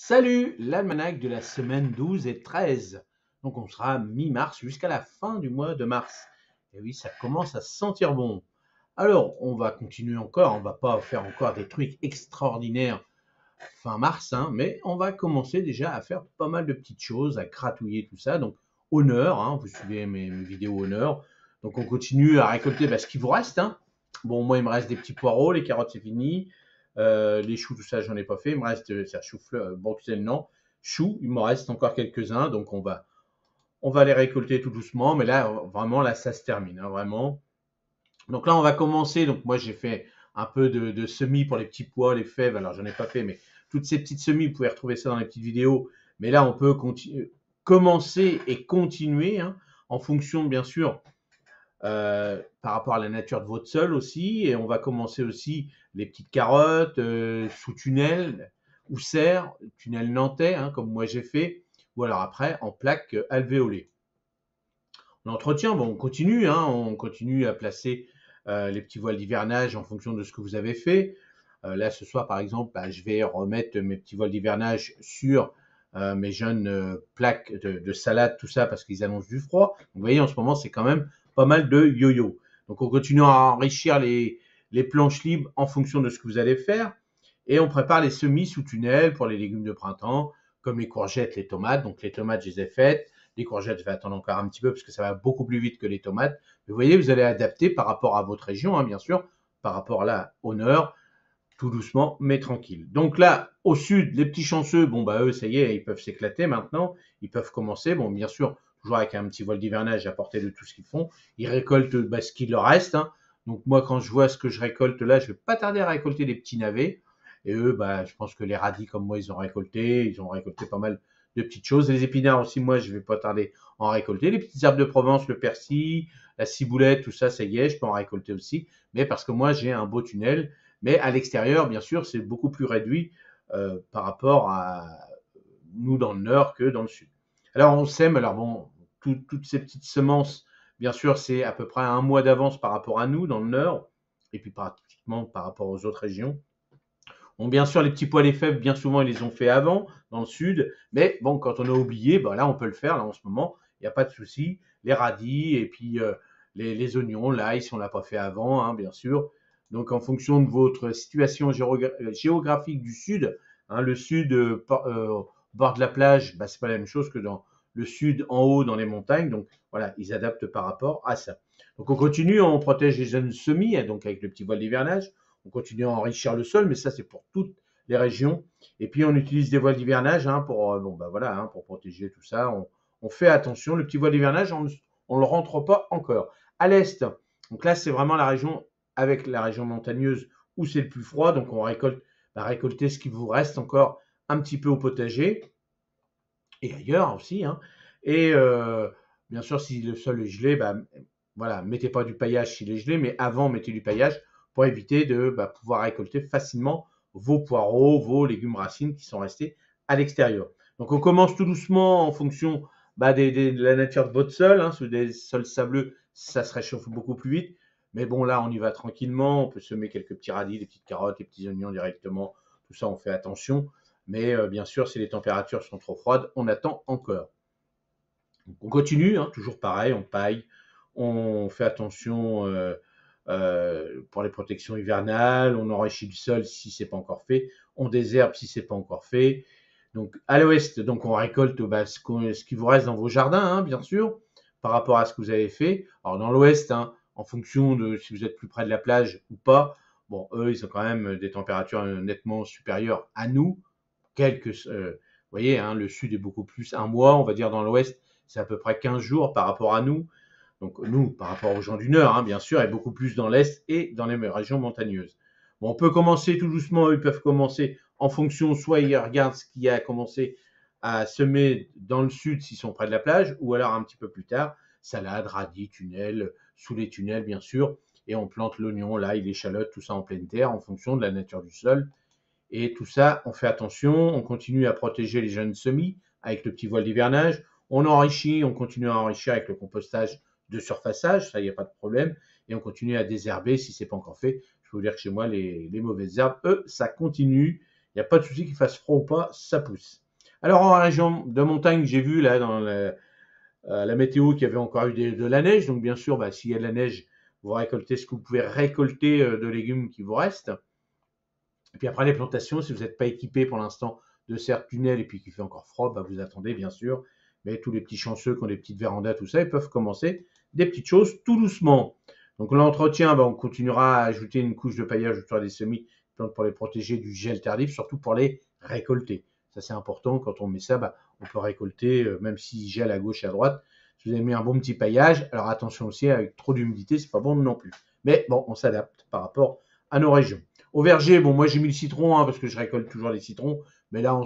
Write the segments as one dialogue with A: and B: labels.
A: Salut, l'almanach de la semaine 12 et 13. Donc on sera mi-mars jusqu'à la fin du mois de mars. Et oui, ça commence à sentir bon. Alors, on va continuer encore, on va pas faire encore des trucs extraordinaires fin mars, hein, mais on va commencer déjà à faire pas mal de petites choses, à gratouiller tout ça. Donc, honneur, hein, vous suivez mes vidéos honneur. Donc, on continue à récolter ce qu'il vous reste, hein. Bon, moi, il me reste des petits poireaux, les carottes, c'est fini. Les choux, tout ça, j'en ai pas fait. Il me reste, ça, chou-fleur, Bruxelles, non. Choux, il me reste encore quelques-uns. Donc, on va les récolter tout doucement. Mais là, vraiment, là, ça se termine, hein, vraiment. Donc là, on va commencer. Donc moi, j'ai fait un peu de semis pour les petits pois, les fèves. Alors, j'en ai pas fait, mais toutes ces petites semis, vous pouvez retrouver ça dans les petites vidéos. Mais là, on peut commencer et continuer, hein, en fonction, bien sûr, par rapport à la nature de votre sol aussi. Et on va commencer aussi les petites carottes sous tunnel ou serre, tunnel nantais, hein, comme moi j'ai fait. Ou alors après, en plaque alvéolée. L'entretien, bon, on continue, hein, on continue à placer les petits voiles d'hivernage en fonction de ce que vous avez fait. Là, ce soir, par exemple, je vais remettre mes petits voiles d'hivernage sur mes jeunes plaques de salade, tout ça, parce qu'ils annoncent du froid. Donc, vous voyez, en ce moment, c'est quand même pas mal de yo-yo. Donc, on continue à enrichir les planches libres en fonction de ce que vous allez faire. Et on prépare les semis sous tunnel pour les légumes de printemps, comme les courgettes, les tomates. Donc, les tomates, je les ai faites. Les courgettes, je vais attendre encore un petit peu parce que ça va beaucoup plus vite que les tomates. Mais vous voyez, vous allez adapter par rapport à votre région, hein, bien sûr, par rapport là au nord, tout doucement, mais tranquille. Donc là, au sud, les petits chanceux, bon, eux, ça y est, ils peuvent s'éclater maintenant. Ils peuvent commencer. Bon, bien sûr, toujours avec un petit voile d'hivernage à portée de tout ce qu'ils font. Ils récoltent ce qu'il leur reste, hein. Donc moi, quand je vois ce que je récolte là, je vais pas tarder à récolter des petits navets. Et eux, je pense que les radis, comme moi, ils ont récolté pas mal de petites choses. Les épinards aussi, moi, je vais pas tarder à en récolter. Les petites herbes de Provence, le persil, la ciboulette, tout ça, ça y est, je peux en récolter aussi. Mais parce que moi, j'ai un beau tunnel. Mais à l'extérieur, bien sûr, c'est beaucoup plus réduit par rapport à nous dans le nord que dans le sud. Alors, on sème, alors bon, toutes ces petites semences, bien sûr, c'est à peu près un mois d'avance par rapport à nous dans le nord, et puis pratiquement par rapport aux autres régions. Bon, bien sûr, les petits pois, les fèves, bien souvent, ils les ont fait avant, dans le sud. Mais bon, quand on a oublié, là, on peut le faire, là, en ce moment. Il n'y a pas de souci. Les radis et puis les oignons, l'ail, si on ne l'a pas fait avant, hein, bien sûr. Donc, en fonction de votre situation géographique du sud, hein, le sud, au bord de la plage, c'est pas la même chose que dans le sud, en haut, dans les montagnes. Donc, voilà, ils adaptent par rapport à ça. Donc, on continue, on protège les jeunes semis, hein, donc avec le petit voile d'hivernage. On continue à enrichir le sol, mais ça, c'est pour toutes les régions. Et puis, on utilise des voiles d'hivernage, hein, pour, voilà, hein, pour protéger tout ça. On fait attention. Le petit voile d'hivernage, on ne le rentre pas encore. À l'est, donc là, c'est vraiment la région avec la région montagneuse où c'est le plus froid. Donc, on récolter ce qui vous reste encore un petit peu au potager et ailleurs aussi, hein. Et bien sûr, si le sol est gelé, voilà, mettez pas du paillage s'il est gelé, mais avant, mettez du paillage pour éviter de pouvoir récolter facilement vos poireaux, vos légumes racines qui sont restés à l'extérieur. Donc, on commence tout doucement en fonction de la nature de votre sol, hein. Sur des sols sableux, ça se réchauffe beaucoup plus vite. Mais bon, là, on y va tranquillement. On peut semer quelques petits radis, des petites carottes, des petits oignons directement. Tout ça, on fait attention. Mais bien sûr, si les températures sont trop froides, on attend encore. Donc, on continue, hein, toujours pareil, on paille, on fait attention pour les protections hivernales, on enrichit le sol si c'est pas encore fait, on désherbe si c'est pas encore fait. Donc à l'ouest, donc on récolte ce qui vous reste dans vos jardins, hein, bien sûr, par rapport à ce que vous avez fait. Alors dans l'ouest, hein, en fonction de si vous êtes plus près de la plage ou pas, bon, eux, ils ont quand même des températures nettement supérieures à nous, vous voyez, hein, le sud est beaucoup plus un mois, on va dire dans l'ouest, c'est à peu près 15 jours par rapport à nous. Donc nous, par rapport aux gens du nord, hein, bien sûr, et beaucoup plus dans l'est et dans les régions montagneuses. Bon, on peut commencer tout doucement, ils peuvent commencer en fonction, soit ils regardent ce qui a commencé à semer dans le sud s'ils sont près de la plage, ou alors un petit peu plus tard, salade, radis, tunnels, sous les tunnels bien sûr, et on plante l'oignon, l'ail, l'échalote, tout ça en pleine terre en fonction de la nature du sol. Et tout ça, on fait attention, on continue à protéger les jeunes semis avec le petit voile d'hivernage. On enrichit, on continue à enrichir avec le compostage de surfaçage, ça, il n'y a pas de problème. Et on continue à désherber si ce n'est pas encore fait. Je peux vous dire que chez moi, les mauvaises herbes, eux, ça continue. Il n'y a pas de souci qu'il fasse froid ou pas, ça pousse. Alors en région de montagne, j'ai vu là dans la météo qu'il y avait encore eu de la neige. Donc bien sûr, bah, s'il y a de la neige, vous récoltez ce que vous pouvez récolter de légumes qui vous restent. Et puis après les plantations, si vous n'êtes pas équipé pour l'instant de certes tunnels et puis qu'il fait encore froid, bah, vous attendez bien sûr. Mais tous les petits chanceux qui ont des petites vérandas, tout ça, ils peuvent commencer des petites choses tout doucement. Donc l'entretien, bah, on continuera à ajouter une couche de paillage autour des semis pour les protéger du gel tardif, surtout pour les récolter. Ça c'est important, quand on met ça, bah, on peut récolter, même s'il gèle à gauche et à droite. Si vous avez mis un bon petit paillage, alors attention aussi, avec trop d'humidité, c'est pas bon non plus. Mais bon, on s'adapte par rapport à nos régions. Au verger, bon, moi j'ai mis le citron, hein, parce que je récolte toujours les citrons, mais là,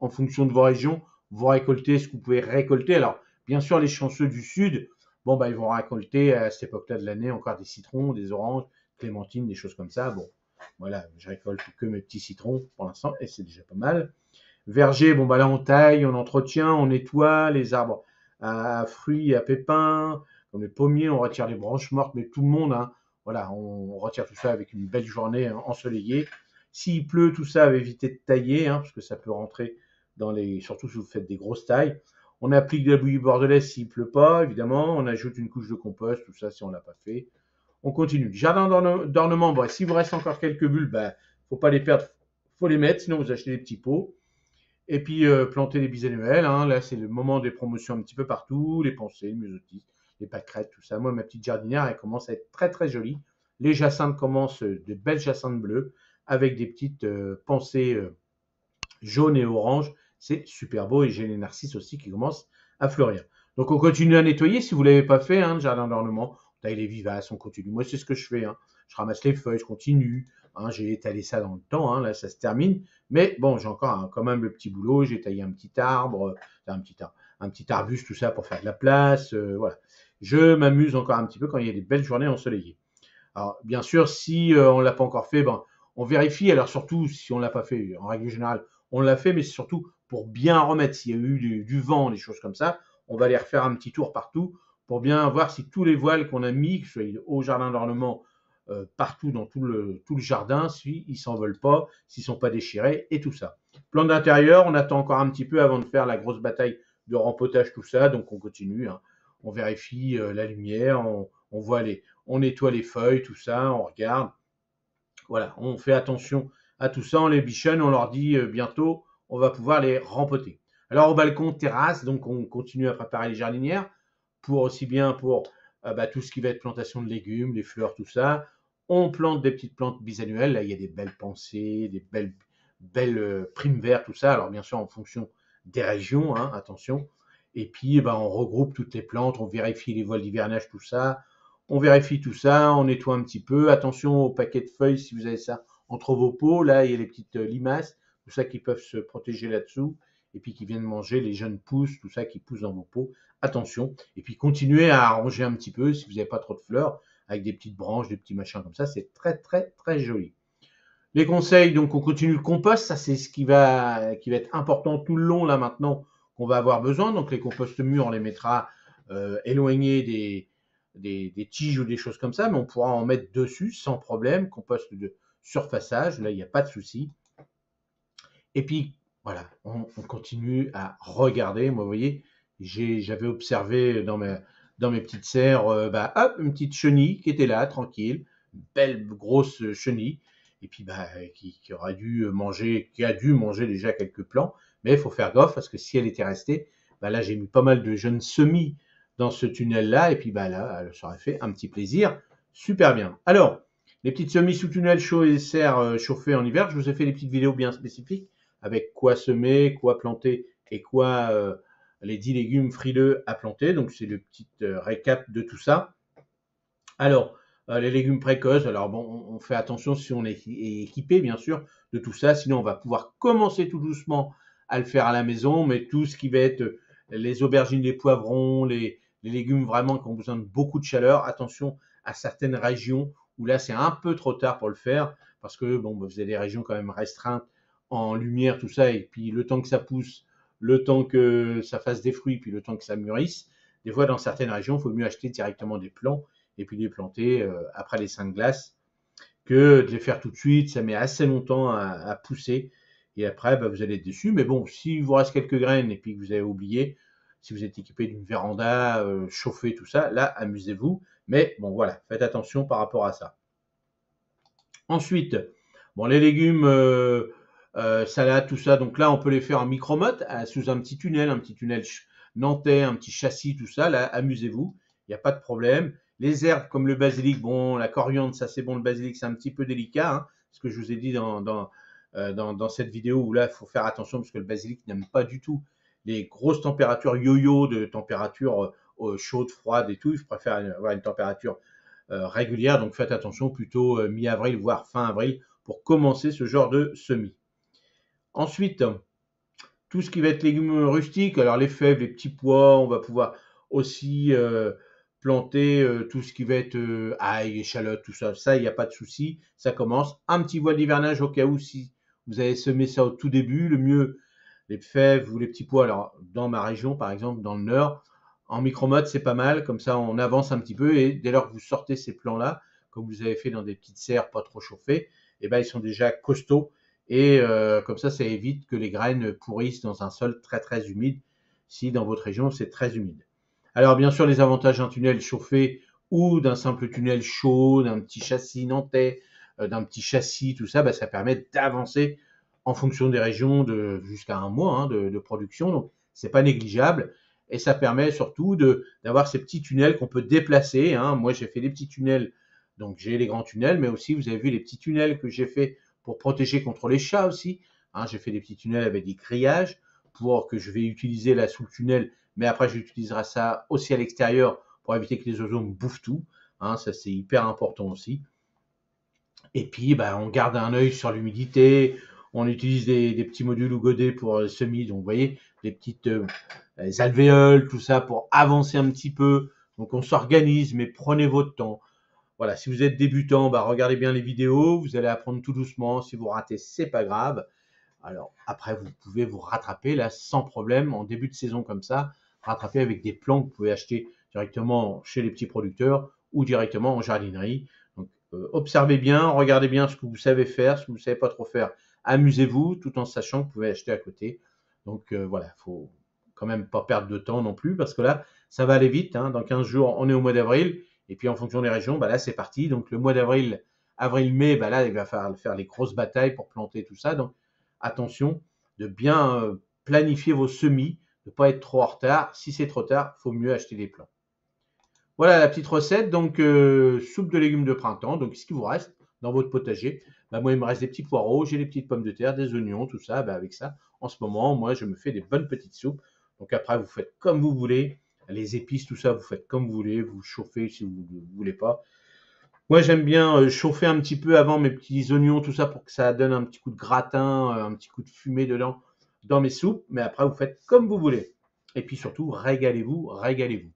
A: en fonction de vos régions, vous récoltez ce que vous pouvez récolter. Alors, bien sûr, les chanceux du sud, bon, bah, ils vont récolter à cette époque-là de l'année encore des citrons, des oranges, clémentines, des choses comme ça. Bon, voilà, je récolte que mes petits citrons pour l'instant, et c'est déjà pas mal. Verger, bon, bah là, on taille, on entretient, on nettoie les arbres à fruits, à pépins, comme les pommiers, on retire les branches mortes, mais tout le monde, hein, voilà, on retire tout ça avec une belle journée ensoleillée. S'il pleut, tout ça, évitez de tailler, hein, parce que ça peut rentrer dans les, surtout si vous faites des grosses tailles. On applique de la bouillie bordelaise s'il pleut pas, évidemment. On ajoute une couche de compost, tout ça si on l'a pas fait. On continue. Jardin d'ornement, bon, s'il vous reste encore quelques bulbes, bah, faut pas les perdre, faut les mettre, sinon vous achetez des petits pots. Et puis planter les bisannuels, hein. Là c'est le moment des promotions un petit peu partout, les pensées, les myosotis, les pâquerettes, tout ça. Moi ma petite jardinière elle commence à être très très jolie. Les jacinthes commencent, de belles jacinthes bleues avec des petites pensées jaunes et oranges. C'est super beau et j'ai les narcisses aussi qui commencent à fleurir. Donc on continue à nettoyer si vous ne l'avez pas fait, hein, le jardin d'ornement. On taille les vivaces, on continue. Moi c'est ce que je fais, hein. Je ramasse les feuilles, je continue. Hein, j'ai étalé ça dans le temps, hein, là ça se termine. Mais bon, j'ai encore quand même le petit boulot. J'ai taillé un petit arbre, un petit arbuste, tout ça pour faire de la place. Voilà. Je m'amuse encore un petit peu quand il y a des belles journées ensoleillées. Alors, bien sûr, si on ne l'a pas encore fait, ben, on vérifie. Alors, surtout si on ne l'a pas fait, en règle générale, on l'a fait, mais c'est surtout pour bien remettre. S'il y a eu du vent, des choses comme ça, on va aller refaire un petit tour partout pour bien voir si tous les voiles qu'on a mis, que ce soit au jardin d'ornement, partout dans tout le jardin, s'ils ne s'envolent pas, s'ils ne sont pas déchirés et tout ça. Plan d'intérieur, on attend encore un petit peu avant de faire la grosse bataille de rempotage, tout ça, donc on continue. Hein. On vérifie la lumière, on voit on nettoie les feuilles, tout ça, on regarde. Voilà, on fait attention à tout ça, on les bichonne, on leur dit bientôt, on va pouvoir les rempoter. Alors au balcon, terrasse, donc on continue à préparer les jardinières pour aussi bien pour bah, tout ce qui va être plantation de légumes, les fleurs, tout ça. On plante des petites plantes bisannuelles. Là, il y a des belles pensées, des belles primes vertes, tout ça. Alors bien sûr en fonction des régions, hein, attention. Et puis bah, on regroupe toutes les plantes, on vérifie les voiles d'hivernage, tout ça. On vérifie tout ça, on nettoie un petit peu. Attention aux paquets de feuilles si vous avez ça entre vos pots. Là, il y a les petites limaces, tout ça qui peuvent se protéger là-dessous. Et puis qui viennent manger les jeunes pousses, tout ça qui pousse dans vos pots. Attention. Et puis continuez à arranger un petit peu si vous n'avez pas trop de fleurs, avec des petites branches, des petits machins comme ça. C'est très, très, très joli. Les conseils, donc on continue le compost. Ça, c'est ce qui va être important tout le long là maintenant qu'on va avoir besoin. Donc les composts mûrs, on les mettra éloignés des tiges ou des choses comme ça, mais on pourra en mettre dessus sans problème. Compost de surfaçage, là, il n'y a pas de souci. Et puis, voilà, on continue à regarder. Moi, vous voyez, j'avais observé dans mes petites serres, bah, hop, une petite chenille qui était là, tranquille, une belle grosse chenille, et puis bah, qui aurait dû manger, qui a dû manger déjà quelques plants, mais il faut faire gaffe parce que si elle était restée, bah là j'ai mis pas mal de jeunes semis dans ce tunnel-là, et puis bah là, elle s'aurait fait un petit plaisir, super bien. Alors, les petites semis sous tunnel chaud et serre chauffées en hiver, je vous ai fait des petites vidéos bien spécifiques avec quoi semer, quoi planter et quoi les 10 légumes frileux à planter. Donc c'est le petit récap de tout ça. Alors, les légumes précoces, alors bon, on fait attention si on est équipé bien sûr de tout ça, sinon on va pouvoir commencer tout doucement à le faire à la maison, mais tout ce qui va être les aubergines, les poivrons, les légumes vraiment qui ont besoin de beaucoup de chaleur, attention à certaines régions où là c'est un peu trop tard pour le faire, parce que bon, vous avez des régions quand même restreintes en lumière, tout ça, et puis le temps que ça pousse, le temps que ça fasse des fruits, puis le temps que ça mûrisse, des fois dans certaines régions, il faut mieux acheter directement des plants et puis les planter après les seins de glace que de les faire tout de suite. Ça met assez longtemps à pousser. Et après, bah, vous allez être déçu. Mais bon, s'il vous reste quelques graines et puis que vous avez oublié, si vous êtes équipé d'une véranda, chauffée, tout ça, là, amusez-vous. Mais bon, voilà, faites attention par rapport à ça. Ensuite, bon, les légumes, salade, tout ça, donc là, on peut les faire en micro-motte, sous un petit tunnel nantais, un petit châssis, tout ça. Là, amusez-vous, il n'y a pas de problème. Les herbes comme le basilic, bon, la coriandre, ça c'est bon, le basilic, c'est un petit peu délicat, hein, ce que je vous ai dit dans cette vidéo où là, il faut faire attention parce que le basilic n'aime pas du tout les grosses températures yo-yo de température chaude, froide et tout. Je préfère avoir une température régulière, donc faites attention plutôt mi-avril, voire fin avril, pour commencer ce genre de semis. Ensuite, tout ce qui va être légumes rustiques, alors les fèves, les petits pois, on va pouvoir aussi planter tout ce qui va être ail, échalotes, tout ça. Ça, il n'y a pas de souci, ça commence. Un petit voile d'hivernage au cas où si vous avez semé ça au tout début, le mieux, les fèves ou les petits pois, alors dans ma région par exemple, dans le nord, en micro-mode c'est pas mal, comme ça on avance un petit peu et dès lors que vous sortez ces plants-là, comme vous avez fait dans des petites serres pas trop chauffées, et ben ils sont déjà costauds et comme ça évite que les graines pourrissent dans un sol très très humide, si dans votre région c'est très humide. Alors bien sûr les avantages d'un tunnel chauffé ou d'un simple tunnel chaud, d'un petit châssis nantais, d'un petit châssis, tout ça, ça permet d'avancer en fonction des régions jusqu'à un mois hein, de production. Donc c'est pas négligeable et ça permet surtout d'avoir ces petits tunnels qu'on peut déplacer. Hein. Moi j'ai fait des petits tunnels, donc j'ai les grands tunnels, mais aussi vous avez vu les petits tunnels que j'ai fait pour protéger contre les chats aussi. Hein, j'ai fait des petits tunnels avec des grillages pour que je vais utiliser là sous le tunnel, mais après j'utiliserai ça aussi à l'extérieur pour éviter que les oiseaux me bouffent tout. Hein, ça c'est hyper important aussi. Et puis on garde un œil sur l'humidité. On utilise des petits modules ou godets pour semis. Donc vous voyez, des petites alvéoles, tout ça pour avancer un petit peu. Donc on s'organise, mais prenez votre temps. Voilà, si vous êtes débutant, regardez bien les vidéos, vous allez apprendre tout doucement. Si vous ratez, c'est pas grave. Alors après, vous pouvez vous rattraper là sans problème en début de saison comme ça, rattraper avec des plants que vous pouvez acheter directement chez les petits producteurs ou directement en jardinerie. Donc observez bien, regardez bien ce que vous savez faire, ce que vous ne savez pas trop faire. Amusez-vous tout en sachant que vous pouvez acheter à côté. Donc voilà, faut quand même pas perdre de temps non plus parce que là, ça va aller vite. Hein. Dans 15 jours, on est au mois d'avril. Et puis en fonction des régions, là c'est parti. Donc le mois d'avril, avril-mai, là il va falloir faire les grosses batailles pour planter tout ça. Donc attention de bien planifier vos semis, de ne pas être trop en retard. Si c'est trop tard, il faut mieux acheter des plants. Voilà la petite recette. Donc soupe de légumes de printemps. Donc ce qui vous reste dans votre potager, moi il me reste des petits poireaux, j'ai des petites pommes de terre, des oignons, tout ça. Avec ça, en ce moment, moi je me fais des bonnes petites soupes. Donc après vous faites comme vous voulez. Les épices, tout ça, vous faites comme vous voulez, vous chauffez si vous ne voulez pas. Moi, j'aime bien chauffer un petit peu avant mes petits oignons, tout ça, pour que ça donne un petit coup de gratin, un petit coup de fumée dedans, dans mes soupes. Mais après, vous faites comme vous voulez. Et puis surtout, régalez-vous, régalez-vous.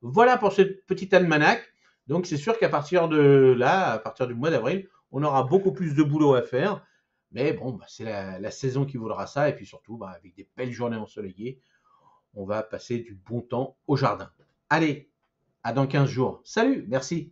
A: Voilà pour ce petit almanach. Donc, c'est sûr qu'à partir de là, à partir du mois d'avril, on aura beaucoup plus de boulot à faire. Mais bon, c'est la saison qui voudra ça. Et puis surtout, avec des belles journées ensoleillées, on va passer du bon temps au jardin. Allez, à dans 15 jours. Salut, merci.